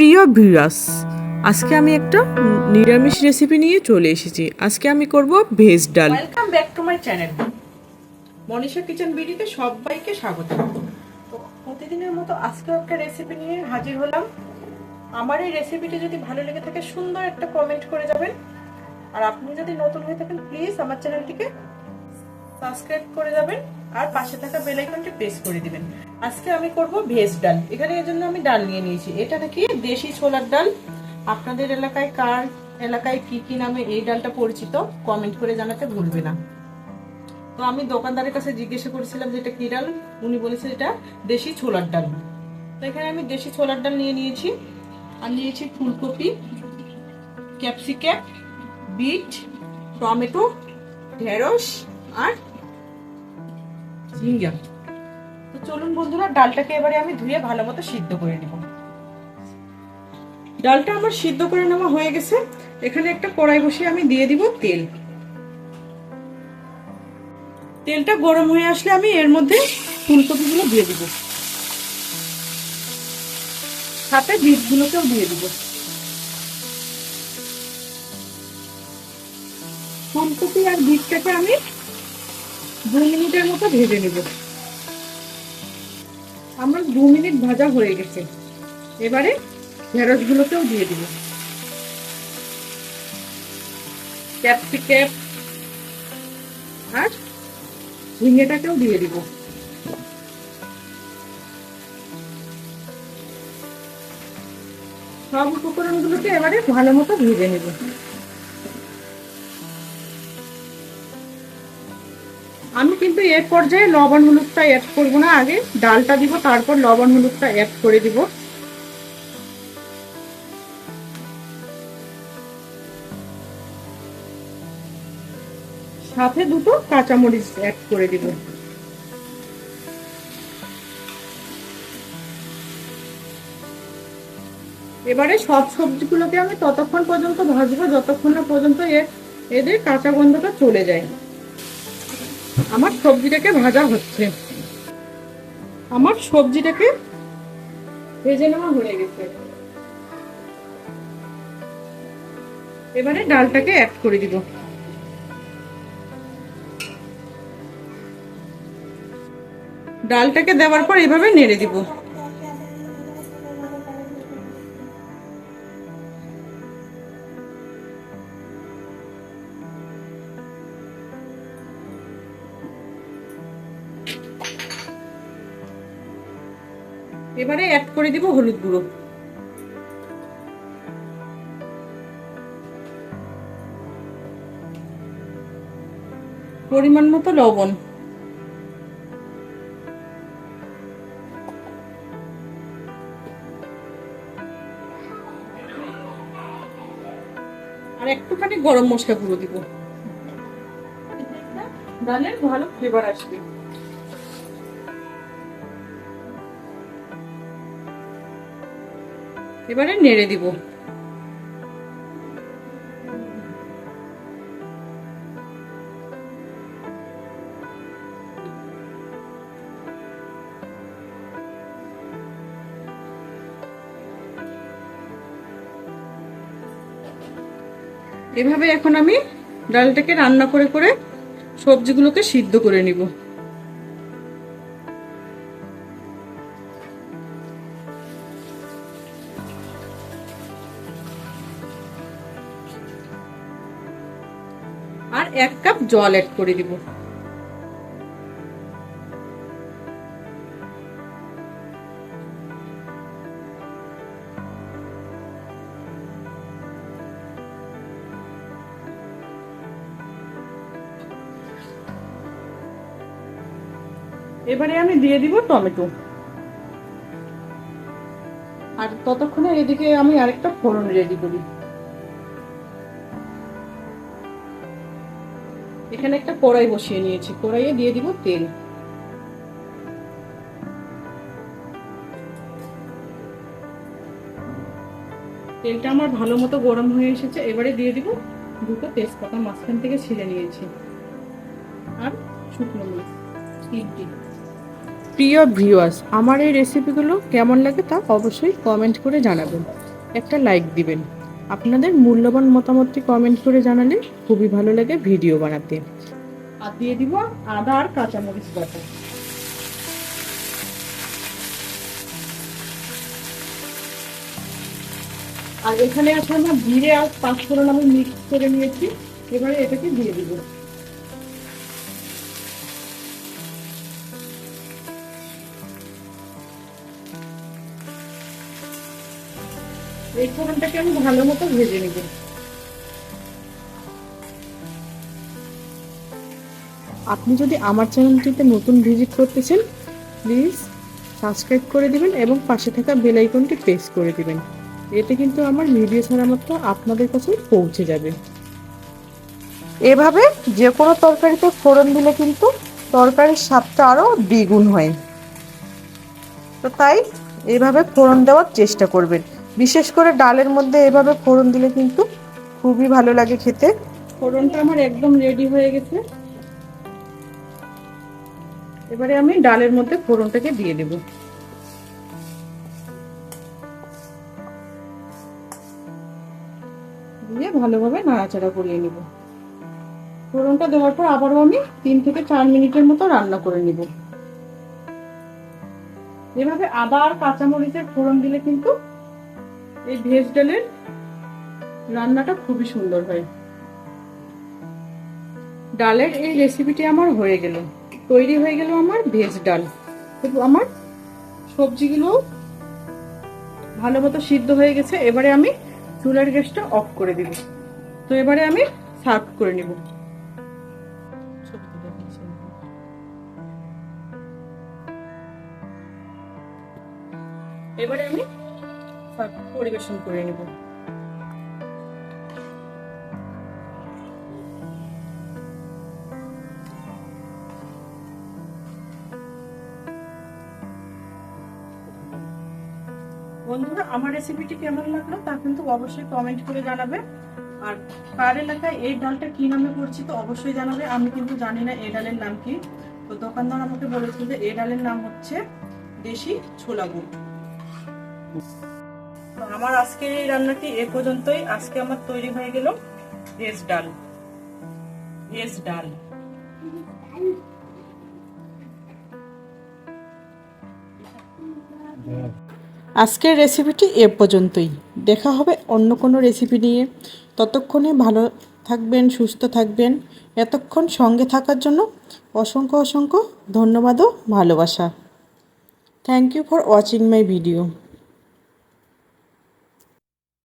প্রিয় ভিউয়ার্স, আজকে আমি একটা নিরামিষ রেসিপি নিয়ে চলে এসেছি। আজকে আমি করব ভেজ ডাল। Welcome back to my channel Manisha kitchen বিডিতে সবাইকে স্বাগত। তো প্রতিদিনের মতো আজকে একটা রেসিপি নিয়ে হাজির হলাম। আমার এই রেসিপিটি যদি ভালো লেগে থাকে সুন্দর একটা কমেন্ট করে যাবেন। আর আপনি যদি নতুন হয়ে থাকেন প্লিজ আমার চ্যানেলটিকে সাবস্ক্রাইব করে যাবেন আর পাশে থাকা বেল আইকনটি প্রেস করে দিবেন। আজকে আমি করব ভেজ ডাল। এখানে এর জন্য আমি ডাল নিয়ে নিয়েছি। এটা নাকি দেশি ছোলার ডাল। আপনাদের এলাকায় কার এলাকায় কি কি নামে এই ডালটা পরিচিত কমেন্ট করে জানাতে ভুলবে না। তো আমি দোকানদারের কাছে জিজ্ঞাসা করেছিলাম যে এটা কি ডাল, উনি বলেছে এটা দেশি ছোলার ডাল। তো এখানে আমি দেশি ছোলার ডাল নিয়ে নিয়েছি। আর নিয়েছি ফুলকপি, ক্যাপসিকাম, বিট, টমেটো, ঢেঁড়স আর ঝিঙ্গা। তো চলুন বন্ধুরা, ডালটাকে এবারে আমি ধুয়ে ভালো মতো সিদ্ধ করে নেব। ডালটা আমার সিদ্ধ করে নেওয়া হয়ে গেছে। এখানে একটা কড়াই বসিয়ে আমি দিয়ে দিব তেল। তেলটা গরম হয়ে আসলে আমি এর মধ্যে ফুলকপিগুলো দিয়ে দিব, সাথে বিটগুলোকেও দিয়ে দিব। ফুলকপি আর বিটটাকে আমি 2 মিনিটের মতো ভেজে নেব। আমার 2 মিনিট ভাজা হয়ে গেছে। এবারে ঢেঁড়স গুলোকেও দিয়ে দিব, ক্যাপসিকাম আর ঝিঙ্গেটাকেও দিয়ে দিব। সব উপকরণগুলোকে এবারে ভালো মতো ভেজে নেব। আমি কিন্তু এর পর্যায়ে লবণ হলুদটা অ্যাড করব না, আগে ডালটা দিব তারপর লবণ হলুদটা অ্যাড করে দিব। সাথে 2টো কাঁচামরিচ অ্যাড করে দিব। এবারে সব সবজিগুলোকে আমি ততক্ষণ পর্যন্ত ভাজবো যতক্ষণ না পর্যন্ত এদের কাঁচা গন্ধটা চলে যায়। আমার সবজিটাকে ভাজা হচ্ছে। আমার সবজিটাকে ভেজে নেওয়া হয়ে গেছে। এবারে ডালটাকে অ্যাড করে দিব। ডালটাকে দেওয়ার পর এভাবে নেড়ে দিব। এবারে অ্যাড করে দিব হলুদ গুঁড়ো, পরিমাণ মতো লবণ, আর একটুখানি গরম মশলা গুঁড়ো দিব। ডালের ভালো ফ্লেভার আসবে। এবারে নেড়ে দিব। এভাবে এখন আমি ডালটাকে রান্না করে করে সবজিগুলোকে সিদ্ধ করে নিব। আর 1 কাপ জল অ্যাড করে দিব। এবারে আমি দিয়ে দিব টমেটো। আর ততক্ষণে এদিকে আমি আরেকটা ফোড়ন রেডি করি। এখানে একটা কড়াই বসিয়ে নিয়েছি। কড়াইয়ে দিয়ে দিব তেল। তেলটা আমার ভালো মতো গরম হয়ে এসেছে। এবারে দিয়ে দিব 2টো তেজপাতা মাঝখান থেকে ছিলে নিয়েছি আর শুকনো মরিচ 3টি। প্রিয় ভিউয়ার্স, আমার এই রেসিপিগুলো কেমন লাগে তা অবশ্যই কমেন্ট করে জানাবেন। একটা লাইক দিবেন। আপনাদের মূল্যবান মতামতটি কমেন্ট করে জানালে খুবই ভালো লাগে ভিডিও বানাতে। আর দিয়ে দিব আদা আর কাঁচামরিচ বাটা। আর এখানে আছে আমার জিরে আর পাঁচফোড়ন আমি মিক্স করে নিয়েছি, এবারে এটাকে দিয়ে দিব। এই ফোড়নটাকে আমি ভালো মতো ভেজে নিব। আপনি যদি আমার চ্যানেলটিতে নতুন ভিজিট করতেছেন, প্লিজ সাবস্ক্রাইব করে দিবেন এবং পাশে থাকা বেল আইকনটি প্রেস করে দিবেন। এতে কিন্তু আমার ভিডিও ছাড়া মাত্র আপনাদের কাছে পৌঁছে যাবে। এভাবে যে কোনো তরকারিতে ফোড়ন দিলে কিন্তু তরকারির স্বাদটা আরও দ্বিগুণ হয়। তো তাই এইভাবে ফোড়ন দেওয়ার চেষ্টা করবেন। বিশেষ করে ডালের মধ্যে এভাবে ফোড়ন দিলে কিন্তু খুবই ভালো লাগে খেতে। ফোড়নটা আমার একদম রেডি হয়ে গেছে। এবারে আমি ডালের মধ্যে ফোড়নটাকে দিয়ে দেব। দিয়ে ভালোভাবে নাড়াচাড়া করিয়ে নিব। ফোড়নটা দেওয়ার পর আবারও আমি 3 থেকে 4 মিনিটের মতো রান্না করে নিব। এভাবে আদা আর কাঁচামরিচের ফোড়ন দিলে কিন্তু এই ভেজ ডালের রান্নাটা খুবই সুন্দর হয়। ডালের এই রেসিপিটি আমার হয়ে গেল, তৈরি হয়ে গেল আমার ভেজ ডাল। আমার সবজিগুলো ভালো মতো সিদ্ধ হয়ে গেছে। এবারে আমি চুলার গ্যাসটা অফ করে দিব। তো এবারে আমি সার্ভ করে নিব। এবারে আমি পরিবেশন করে নেব। বন্ধুরা, আমার রেসিপিটি কেমন লাগলো তা কিন্তু অবশ্যই কমেন্ট করে জানাবে। আর কার এলাকায় এই ডালটা কি নামে পরিচিত অবশ্যই জানাবে। আমি কিন্তু জানি না এই ডালের নাম কি। তো দোকানদার আমাকে বলেছিল যে এই ডালের নাম হচ্ছে দেশি ছোলা গুড়। আমার আজকের এই রান্নাটি এ পর্যন্তই। আজকে আমার তৈরি হয়ে গেল ভেজ ডাল। ভেজ ডাল আজকের রেসিপিটি এ পর্যন্তই। দেখা হবে অন্য কোনো রেসিপি নিয়ে। ততক্ষণে ভালো থাকবেন, সুস্থ থাকবেন। এতক্ষণ সঙ্গে থাকার জন্য অসংখ্য অসংখ্য ধন্যবাদ ও ভালোবাসা। Thank you for watching my video.